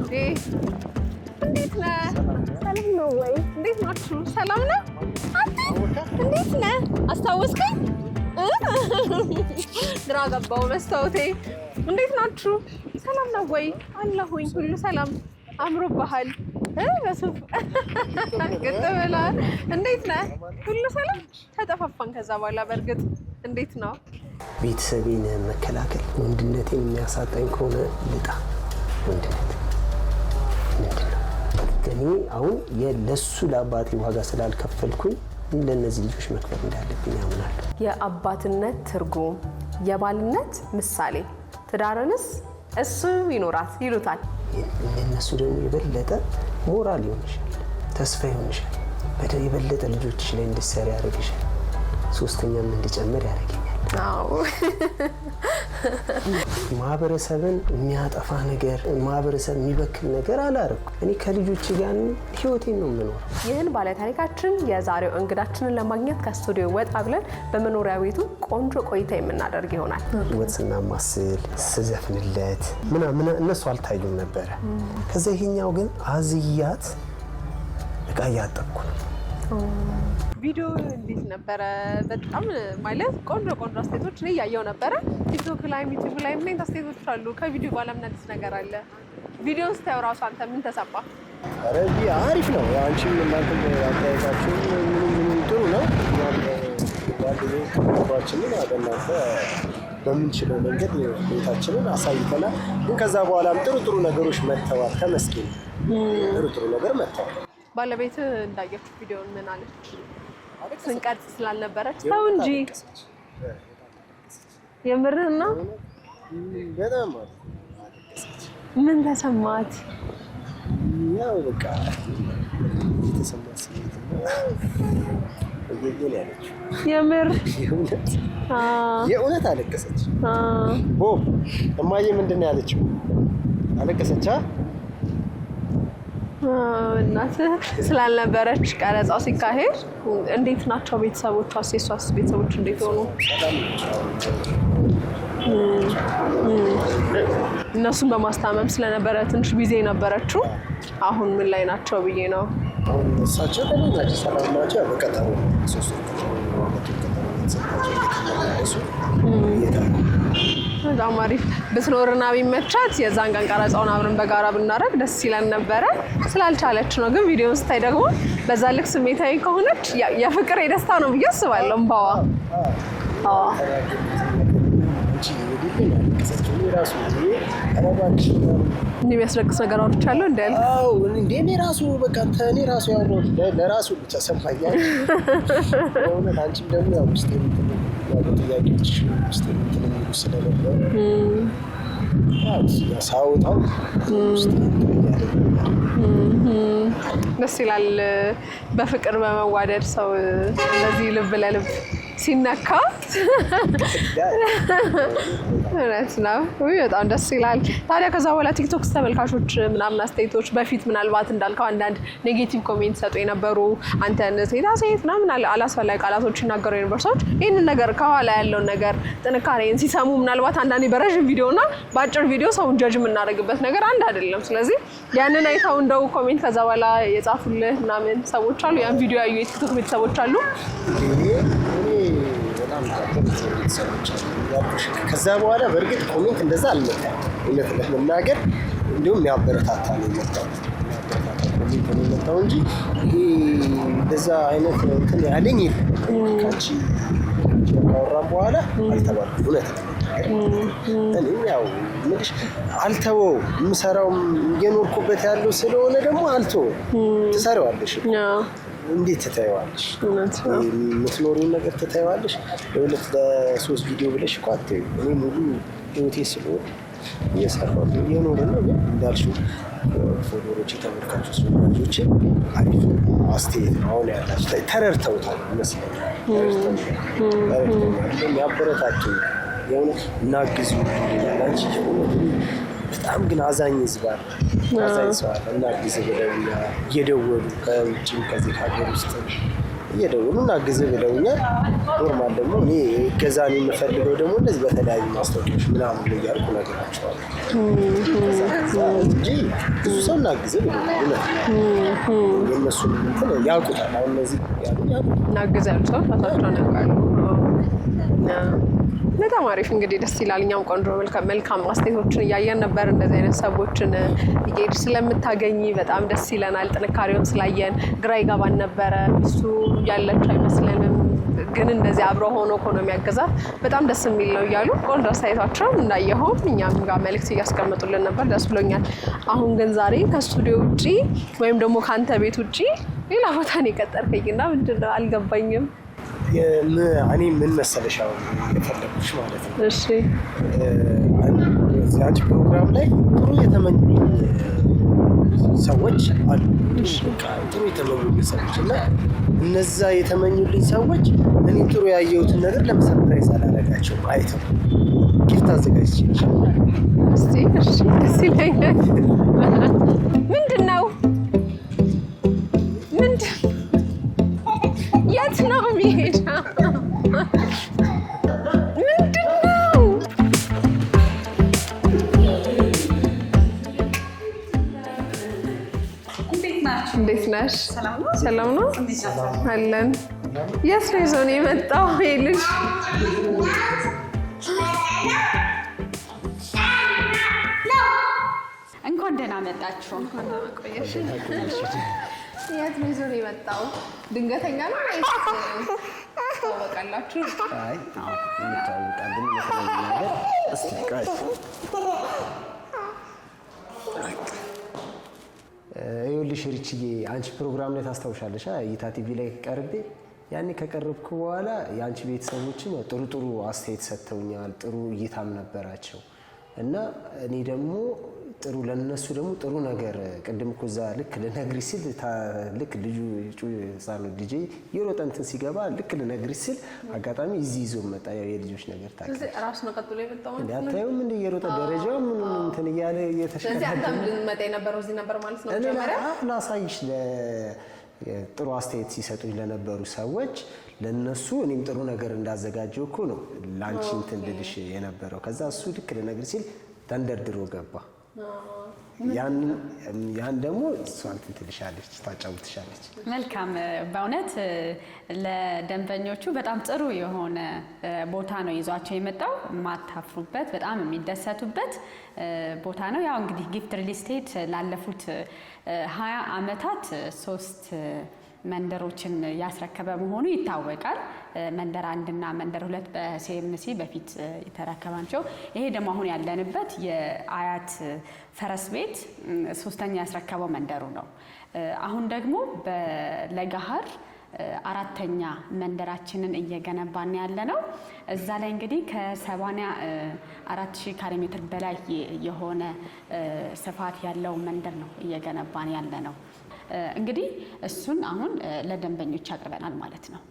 እንዴት ነህ? ሰላም ነው ወይ? እንዴት ናችሁ? ሰላም ነው? እንዴት ነህ? አስታወስከኝ? ግራ ገባው መስታወቴ። እንዴት ናችሁ? ሰላም ነው ወይ? አለሁኝ። ሁሉ ሰላም አምሮብሃል። በሱፍ ግጥ ብለሃል። እንዴት ነህ? ሁሉ ሰላም? ተጠፋፋን ከዛ በኋላ በእርግጥ እንዴት ነው? ቤተሰቤን መከላከል ወንድነቴን የሚያሳጣኝ ከሆነ ልጣ ወንድነት ምንድን ነው? እኔ አሁን ለሱ ለአባቴ ዋጋ ስላልከፈልኩኝ ለእነዚህ ልጆች መክፈል እንዳለብኝ ያምናለሁ። የአባትነት ትርጉም፣ የባልነት ምሳሌ፣ ትዳርንስ እሱ ይኖራት ይሉታል። እነሱ ደግሞ የበለጠ ሞራል ይሆንሻል፣ ተስፋ ይሆንሻል፣ የበለጠ ልጆችሽ ላይ እንድትሰሪ ያደርግሻል፣ ሶስተኛም እንድጨምር ያደርገኛል። ማህበረሰብን የሚያጠፋ ነገር፣ ማህበረሰብ የሚበክል ነገር አላደረኩም። እኔ ከልጆች ጋር ህይወቴን ነው የምኖረው። ይህን ባለታሪካችን የዛሬው እንግዳችንን ለማግኘት ከስቱዲዮ ወጣ ብለን በመኖሪያ ቤቱ ቆንጆ ቆይታ የምናደርግ ይሆናል። ወጥ ስናማስል ስዘፍንለት ምናምን እነሱ አልታዩም ነበረ። ከዛ ይሄኛው ግን አዝያት እቃ እያጠብኩ ነው። ቪዲዮ እንዴት ነበረ? በጣም ማለት ቆንጆ አስተያየቶች እኔ እያየሁ ነበረ። ቲክቶክ ላይ ዩቲዩብ ላይ ምን አስተያየቶች አሉ? ከቪዲዮ በኋላ ምን አዲስ ነገር አለ? ቪዲዮን ስታየው ራሱ አንተ ምን ተሰማ? ኧረ አሪፍ ነው። አንቺም እናንተም አስተያየታችሁ ምንም ጥሩ ነው። ባችንን አደናፈ በምንችለው መንገድ ቤታችንን አሳይተናል። ግን ከዛ በኋላም ጥሩ ነገሮች መጥተዋል። ተመስገን ጥሩ ነገር መጥተዋል። ባለቤት እንዳየችው ቪዲዮን ምን አለች? ስንቀርጽ ስላልነበረች ተው እንጂ የምርህ ነው? በጣም ምን ተሰማት? ያው በቃ የተሰማት ስሜት ነው ያለችው። የምር የእውነት አለቀሰች። እማዬ ምንድን ነው ያለችው? አለቀሰች። እናትህ ስላልነበረች ቀረጻው ሲካሄድ እንዴት ናቸው ቤተሰቦቿ? የእሷስ ቤተሰቦች እንዴት ሆኑ? እነሱን በማስታመም ስለነበረ ትንሽ ቢዚ ነበረችው። አሁን ምን ላይ ናቸው ብዬ ነው። እሳቸው ናቸው ሰላም ናቸው። በቀጠሮ በጣም አሪፍ ብትኖርና ቢመቻት የዛን ቀን ቀረጻውን አብረን በጋራ ብናደርግ ደስ ይለን ነበረ። ስላልቻለች ነው። ግን ቪዲዮውን ስታይ ደግሞ በዛ ልክ ስሜታዊ ከሆነች የፍቅር የደስታ ነው ብዬ አስባለሁ። እምባዋ የሚያስለቅስ ነገር አውርቻለሁ እንደ እኔ ራሱ በቃ እኔ ራሱ ያወራሁት ለራሱ ብቻ ሰማኝ። እውነት አንቺም ደግሞ ያው ውስጥ ጥያቄዎች ውስጥ ስለነበሩ ሳውጣው ውስጥ ደስ ይላል። በፍቅር በመዋደድ ሰው እንደዚህ ልብ ለልብ ሲነካ እውነት ነው። በጣም ደስ ይላል። ታዲያ ከዛ በኋላ ቲክቶክ ተመልካቾች ምናምን አስተያየቶች በፊት ምናልባት እንዳልከው አንዳንድ ኔጌቲቭ ኮሜንት ሰጡ የነበሩ አንተን ሴት ምናምን አላስፈላጊ ቃላቶች ይናገሩ የነበሩ ሰዎች ይህንን ነገር ከኋላ ያለውን ነገር ጥንካሬን ሲሰሙ ምናልባት አንዳንዴ በረዥም ቪዲዮ እና በአጭር ቪዲዮ ሰውን ጀጅ የምናደርግበት ነገር አንድ አይደለም። ስለዚህ ያንን አይተው እንደው ኮሜንት ከዛ በኋላ የጻፉልህ ምናምን ሰዎች አሉ? ያን ቪዲዮ ያዩ የቲክቶክ ቤተሰቦች አሉ? ከዛ በኋላ በእርግጥ ኮሜንት እንደዛ አልመጣም። እውነት ለመናገር እንዲሁም የሚያበረታታ ነው የመጣው እንጂ እንደዛ አይነት እንትን ያለኝ ካንቺ ካወራን በኋላ አልተባልኩም። እውነት እኔ ያው ምንሽ አልተወው የምሰራውም እየኖርኩበት ያለው ስለሆነ ደግሞ አልተወው ትሰሪዋለሽ። እንዴት ትታይዋለሽ? የምትኖሪውን ነገር ትታይዋለሽ። ለሁለት ለሶስት ቪዲዮ ብለሽ እኮ አትይው። እኔ ሙሉ ህይወቴ ስለሆነ እየሰራሁ እየኖርን ነው። ግን እንዳልሽው ፎሎወሮቼ፣ ተመልካቾች፣ ወዳጆቼ አሪፍ አስተያየት አሁን ያላችሁ ተረድተውታል ይመስለኛል። ያበረታቱኝ የሆነ እናግዙ አንቺ በጣም ግን አዛኝ ህዝብ አለ፣ አዛኝ ሰው አለ። እናግዝ ብለውኛ እየደወሉ ከውጭም ከዚህ ከሀገር ውስጥ እየደወሉ እናግዝ ብለውኛል። ኖርማል ደግሞ እኔ ገዛን የምፈልገው ደግሞ እንደዚህ በተለያዩ ማስታወቂያዎች ምናምን እያልኩ ነገራቸዋለሁ። እንጂ ብዙ ሰው እናግዝ ብሎ የእነሱ እንትን ያውቁታል። አሁን እነዚህ እናግዝ ያሉ ሰው ራሳቸውን ያውቃሉ። በጣም አሪፍ እንግዲህ ደስ ይላል። እኛም ቆንጆ መልካም አስተያየቶችን እያየን ነበር። እንደዚህ አይነት ሰዎችን እየሄድሽ ስለምታገኝ በጣም ደስ ይለናል። ጥንካሬውን ስላየን ግራ ይገባን ነበረ። እሱ ያለች አይመስለንም፣ ግን እንደዚህ አብረው ሆኖ ኢኮኖሚ ያገዛት በጣም ደስ የሚል ነው እያሉ ቆንጆ አስተያየታቸው እንዳየኸው እኛም ጋር መልዕክት እያስቀምጡልን ነበር። ደስ ብሎኛል። አሁን ግን ዛሬ ከስቱዲዮ ውጪ ወይም ደግሞ ከአንተ ቤት ውጪ ሌላ ቦታ ነው የቀጠርከኝና ምንድን ነው አልገባኝም። እኔ ምን መሰለሽ አሁን የፈለኩሽ ማለት ነው። እሺ አንቺ ፕሮግራም ላይ ጥሩ የተመኙ ሰዎች አሉ። ጥሩ የተመኙልኝ ሰዎች እና እነዛ የተመኙልኝ ሰዎች እኔ ጥሩ ያየሁትን ነገር ለመሰርፕራይዝ አላደረጋቸውም። አይተው ጊፍት አዘጋጅቼልሽ እስቲ እሺ ደስ ይለኛል። ምንድን ነው የት ነው የሚሄደው? ምንድን ነው? እንዴት ነሽ? ሰላም ነው አለን። የት ነው ይዞ ነው የመጣው ይሄ ልጅ? እንኳን ደህና መጣችሁ። የት ነው ይዞ ነው የመጣው? ድንገተኛ ነው ወይስ ታወቃላችሁ? አይ እንታወቃለን መሰለኝ ነገር እስቲ ቃል ይኸውልሽ ሪችዬ፣ አንቺ ፕሮግራም ላይ ታስታውሻለሽ? እይታ ቲቪ ላይ ቀርቤ ያኔ ከቀረብኩ በኋላ የአንቺ ቤተሰቦችም ጥሩ ጥሩ አስተያየት ሰጥተውኛል። ጥሩ እይታም ነበራቸው እና እኔ ደግሞ ጥሩ ለነሱ ደግሞ ጥሩ ነገር ቅድም እኮ እዛ ልክ ልነግርሽ ሲል ልክ ልጁ ህፃኑ ልጄ የሮጠ እንትን ሲገባ ልክ ልነግርሽ ሲል አጋጣሚ እዚህ ይዞ መጣ። ያው የልጆች ነገር ታውቂያለሽ። እዚህ ራስ ነው ቀጥሎ የመጣው ማለት ነው። አታዩም እንደ የሮጠ ደረጃው ምን እንትን እያለ እየተሽከረከረ ስለዚህ አንተም ልንመጣ የነበረው እዚህ ነበር ማለት ነው። መጀመሪያ ላሳይሽ ጥሩ አስተያየት ሲሰጡኝ ለነበሩ ሰዎች ለነሱ እኔም ጥሩ ነገር እንዳዘጋጀው እኮ ነው ላንቺ እንትን ልልሽ የነበረው። ከዛ እሱ ልክ ልነግርሽ ሲል ተንደርድሮ ገባ። ያን ደግሞ እሷ እንትን ትልሻለች፣ ታጫውትሻለች። መልካም። በእውነት ለደንበኞቹ በጣም ጥሩ የሆነ ቦታ ነው ይዟቸው የመጣው። የማታፍሩበት በጣም የሚደሰቱበት ቦታ ነው። ያው እንግዲህ ጊፍት ሪል ስቴት ላለፉት 20 ዓመታት 3 መንደሮችን ያስረከበ መሆኑ ይታወቃል። መንደር 1 እና መንደር 2 በሲኤምሲ በፊት የተረከባቸው። ይሄ ደግሞ አሁን ያለንበት የአያት ፈረስ ቤት 3ኛ ያስረከበው መንደሩ ነው። አሁን ደግሞ በለጋሃር 4ኛ መንደራችንን እየገነባን ያለ ነው። እዛ ላይ እንግዲህ ከ84,000 ካሬ ሜትር በላይ የሆነ ስፋት ያለው መንደር ነው እየገነባን ያለ ነው። እንግዲህ እሱን አሁን ለደንበኞች አቅርበናል ማለት ነው።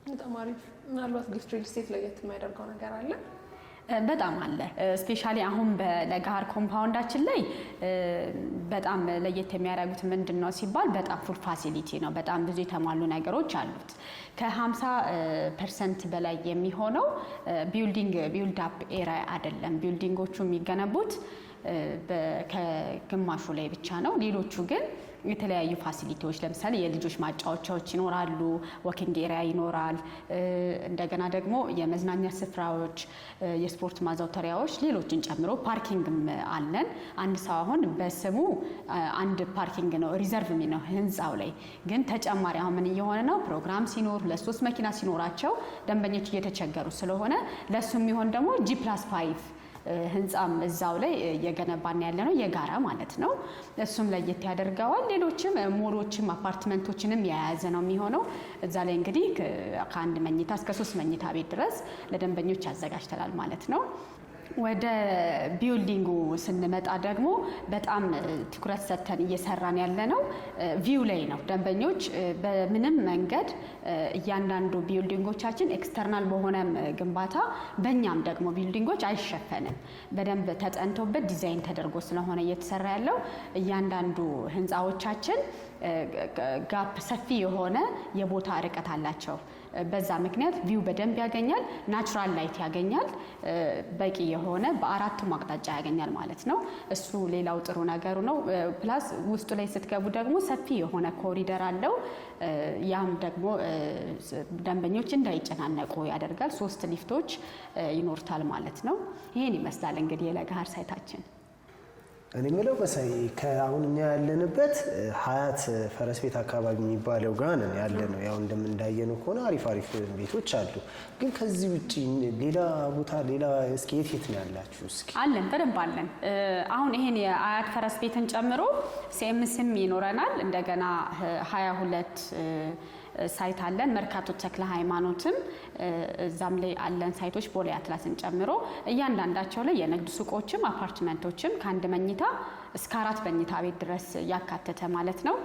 በጣም አሪፍ። ምናልባት ጊፍት ሪል ስቴት ለየት የሚያደርገው ነገር አለ? በጣም አለ። ስፔሻሊ አሁን በለጋሃር ኮምፓውንዳችን ላይ በጣም ለየት የሚያደርጉት ምንድነው ሲባል በጣም ፉል ፋሲሊቲ ነው። በጣም ብዙ የተሟሉ ነገሮች አሉት። ከ50% በላይ የሚሆነው ቢልድ አፕ ኤሪያ አይደለም። ቢልዲንጎቹ የሚገነቡት ከግማሹ ላይ ብቻ ነው። ሌሎቹ ግን የተለያዩ ፋሲሊቲዎች ለምሳሌ የልጆች ማጫወቻዎች ይኖራሉ፣ ወኪንግ ኤሪያ ይኖራል። እንደገና ደግሞ የመዝናኛ ስፍራዎች፣ የስፖርት ማዘውተሪያዎች፣ ሌሎችን ጨምሮ ፓርኪንግም አለን። አንድ ሰው አሁን በስሙ አንድ ፓርኪንግ ነው ሪዘርቭ ነው ህንፃው ላይ። ግን ተጨማሪ አሁን ምን እየሆነ ነው? ፕሮግራም ሲኖር 2-3 መኪና ሲኖራቸው ደንበኞች እየተቸገሩ ስለሆነ ለሱ የሚሆን ደግሞ G+5 ህንፃም እዛው ላይ እየገነባን ያለ ነው፣ የጋራ ማለት ነው። እሱም ለየት ያደርገዋል። ሌሎችም ሞሎችም አፓርትመንቶችንም የያዘ ነው የሚሆነው። እዛ ላይ እንግዲህ ከ1 መኝታ እስከ 3 መኝታ ቤት ድረስ ለደንበኞች ያዘጋጅተናል ማለት ነው። ወደ ቢልዲንጉ ስንመጣ ደግሞ በጣም ትኩረት ሰጥተን እየሰራን ያለነው ቪው ላይ ነው። ደንበኞች በምንም መንገድ እያንዳንዱ ቢልዲንጎቻችን ኤክስተርናል በሆነም ግንባታ በእኛም ደግሞ ቢልዲንጎች አይሸፈንም። በደንብ ተጠንቶበት ዲዛይን ተደርጎ ስለሆነ እየተሰራ ያለው እያንዳንዱ ህንፃዎቻችን ጋፕ ሰፊ የሆነ የቦታ ርቀት አላቸው። በዛ ምክንያት ቪው በደንብ ያገኛል፣ ናቹራል ላይት ያገኛል፣ በቂ የሆነ በአራቱም አቅጣጫ ያገኛል ማለት ነው። እሱ ሌላው ጥሩ ነገሩ ነው። ፕላስ ውስጡ ላይ ስትገቡ ደግሞ ሰፊ የሆነ ኮሪደር አለው። ያም ደግሞ ደንበኞች እንዳይጨናነቁ ያደርጋል። 3 ሊፍቶች ይኖርታል ማለት ነው። ይሄን ይመስላል እንግዲህ የለገሃር ሳይታችን። እኔ የምለው መሳይ ከአሁን እኛ ያለንበት ሀያት ፈረስ ቤት አካባቢ የሚባለው ጋር ነን ያለነው። ያው እንደምንዳየነው ከሆነ አሪፍ ቤቶች አሉ። ግን ከዚህ ውጪ ሌላ ቦታ ሌላ እስኪ የት ነው ያላችሁ? እስኪ አለን፣ በደንብ አለን። አሁን ይሄን የአያት ፈረስ ቤትን ጨምሮ ሲኤምሲም ይኖረናል። እንደገና 22 ሳይት አለን። መርካቶ ተክለ ሃይማኖትም እዛም ላይ አለን ሳይቶች ቦሌ አትላስን ጨምሮ እያንዳንዳቸው ላይ የንግድ ሱቆችም አፓርትመንቶችም ከ1 መኝታ እስከ 4 መኝታ ቤት ድረስ ያካተተ ማለት ነው።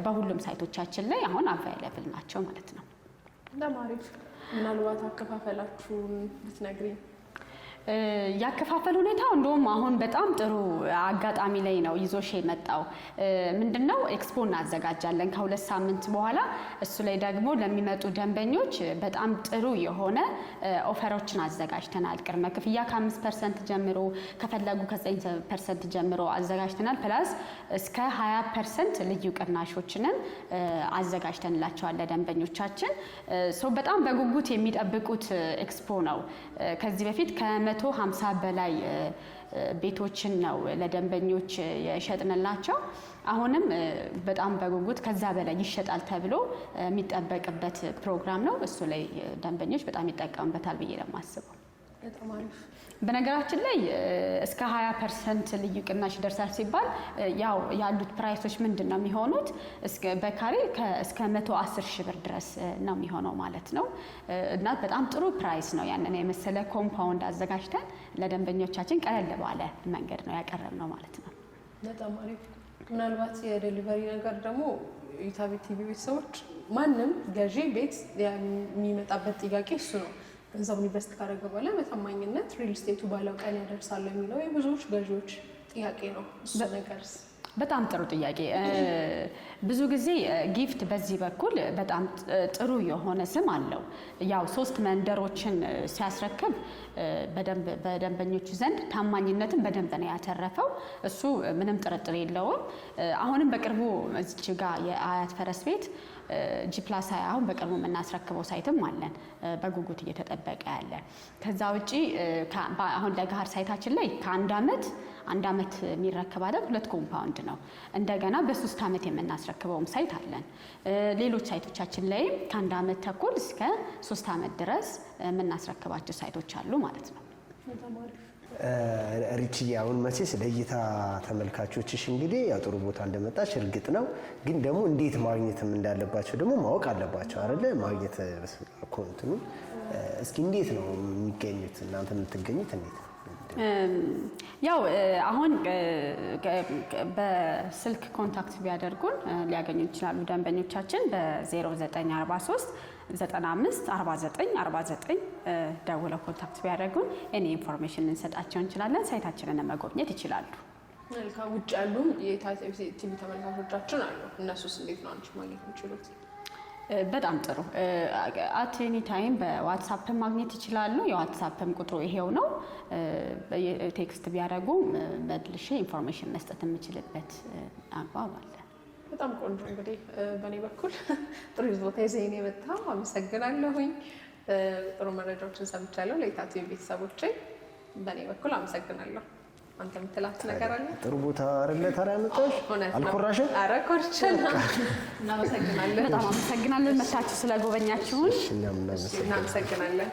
በሁሉም ሳይቶቻችን ላይ አሁን አቫይለብል ናቸው ማለት ነው። እንደማሪፍ ምናልባት አከፋፈላችሁን ብትነግሪኝ። ያከፋፈል ሁኔታው እንደውም አሁን በጣም ጥሩ አጋጣሚ ላይ ነው ይዞሽ የመጣው። ምንድነው ኤክስፖ እናዘጋጃለን ከ2 ሳምንት በኋላ። እሱ ላይ ደግሞ ለሚመጡ ደንበኞች በጣም ጥሩ የሆነ ኦፈሮችን አዘጋጅተናል። ቅድመ ክፍያ ከ5% ጀምሮ ከፈለጉ ከ9% ጀምሮ አዘጋጅተናል። ፕላስ እስከ 20% ልዩ ቅናሾችንም አዘጋጅተንላቸዋል ለደንበኞቻችን። በጣም በጉጉት የሚጠብቁት ኤክስፖ ነው። ከዚህ በፊት 150 በላይ ቤቶችን ነው ለደንበኞች የሸጥንላቸው። አሁንም በጣም በጉጉት ከዛ በላይ ይሸጣል ተብሎ የሚጠበቅበት ፕሮግራም ነው። እሱ ላይ ደንበኞች በጣም ይጠቀሙበታል ብዬ ለማስበው። በነገራችን ላይ እስከ 20% ልዩ ቅናሽ ይደርሳል ሲባል ያው ያሉት ፕራይሶች ምንድነው የሚሆኑት? በካሬ እስከ 110 ሺህ ብር ድረስ ነው የሚሆነው ማለት ነው። እና በጣም ጥሩ ፕራይስ ነው። ያንን የመሰለ ኮምፓውንድ አዘጋጅተን ለደንበኞቻችን ቀለል ባለ መንገድ ነው ያቀረብነው ማለት ነው። በጣም አሪፍ። ምናልባት የዴሊቨሪ ነገር ደግሞ ኢታቢ ቲቪ ቤተሰቦች ማንም ገዢ ቤት የሚመጣበት ጥያቄ እሱ ነው። ገንዘቡን ኢንቨስት ካደረገ በኋላ በታማኝነት ሪል ስቴቱ ባለው ቀን ያደርሳል የሚለው የብዙዎች ገዢዎች ጥያቄ ነው። እሱ ነገርስ? በጣም ጥሩ ጥያቄ። ብዙ ጊዜ ጊፍት በዚህ በኩል በጣም ጥሩ የሆነ ስም አለው። ያው 3 መንደሮችን ሲያስረክብ በደንበኞቹ ዘንድ ታማኝነትን በደንብ ነው ያተረፈው። እሱ ምንም ጥርጥር የለውም። አሁንም በቅርቡ እዚች ጋር የአያት ፈረስ ቤት ጂፕላስ አሁን በቅርቡ የምናስረክበው ሳይትም አለን በጉጉት እየተጠበቀ ያለ። ከዛ ውጪ አሁን ለገሃር ሳይታችን ላይ አንድ አመት የሚረከብ አይደል 2 ኮምፓውንድ ነው። እንደገና በ3 አመት የምናስረክበውም ሳይት አለን። ሌሎች ሳይቶቻችን ላይም ከ1 አመት ተኩል እስከ 3 አመት ድረስ የምናስረክባቸው ሳይቶች አሉ ማለት ነው። ሪችዬ አሁን መቼስ ለእይታ ተመልካቾችሽ እንግዲህ ያው ጥሩ ቦታ እንደመጣች እርግጥ ነው። ግን ደግሞ እንዴት ማግኘትም እንዳለባቸው ደግሞ ማወቅ አለባቸው አይደለ? ማግኘት ኮንትኑ እስኪ እንዴት ነው የሚገኙት? እናንተ የምትገኙት እንዴት ነው? ያው አሁን በስልክ ኮንታክት ቢያደርጉን ሊያገኙ ይችላሉ ደንበኞቻችን በ0943 95 49 49 ደውለው ኮንታክት ቢያደርጉን እኔ ኢንፎርሜሽን እንሰጣቸው እንችላለን። ሳይታችንን መጎብኘት ይችላሉ። መልካም። ውጭ ያሉ የኢታቢ ቲቪ ተመልካቾቻችን አሉ። እነሱስ እንዴት ነው አንቺ ማግኘት የሚችሉት? በጣም ጥሩ። አት ኤኒ ታይም በዋትስአፕ ማግኘት ይችላሉ። የዋትስአፕም ቁጥሩ ይሄው ነው። ቴክስት ቢያደርጉ መልሼ ኢንፎርሜሽን መስጠት የምችልበት አግባብ አለ። በጣም ቆንጆ። እንግዲህ በእኔ በኩል ጥሩ ይዞታ ይዘኝ ነው የመጣው። አመሰግናለሁኝ። ጥሩ መረጃዎችን ሰምቻለሁ። ለኢታቢ ቤተሰቦቼ በእኔ በኩል አመሰግናለሁ። አንተ የምትላት ነገር አለ? ጥሩ ቦታ አይደለ? ታዲያ መጣሽ አልኮራሽም? ኧረ ኮርቻለሁ። እናመሰግናለን። በጣም አመሰግናለን መታችሁ ስለጎበኛችሁን። እናመሰግናለን።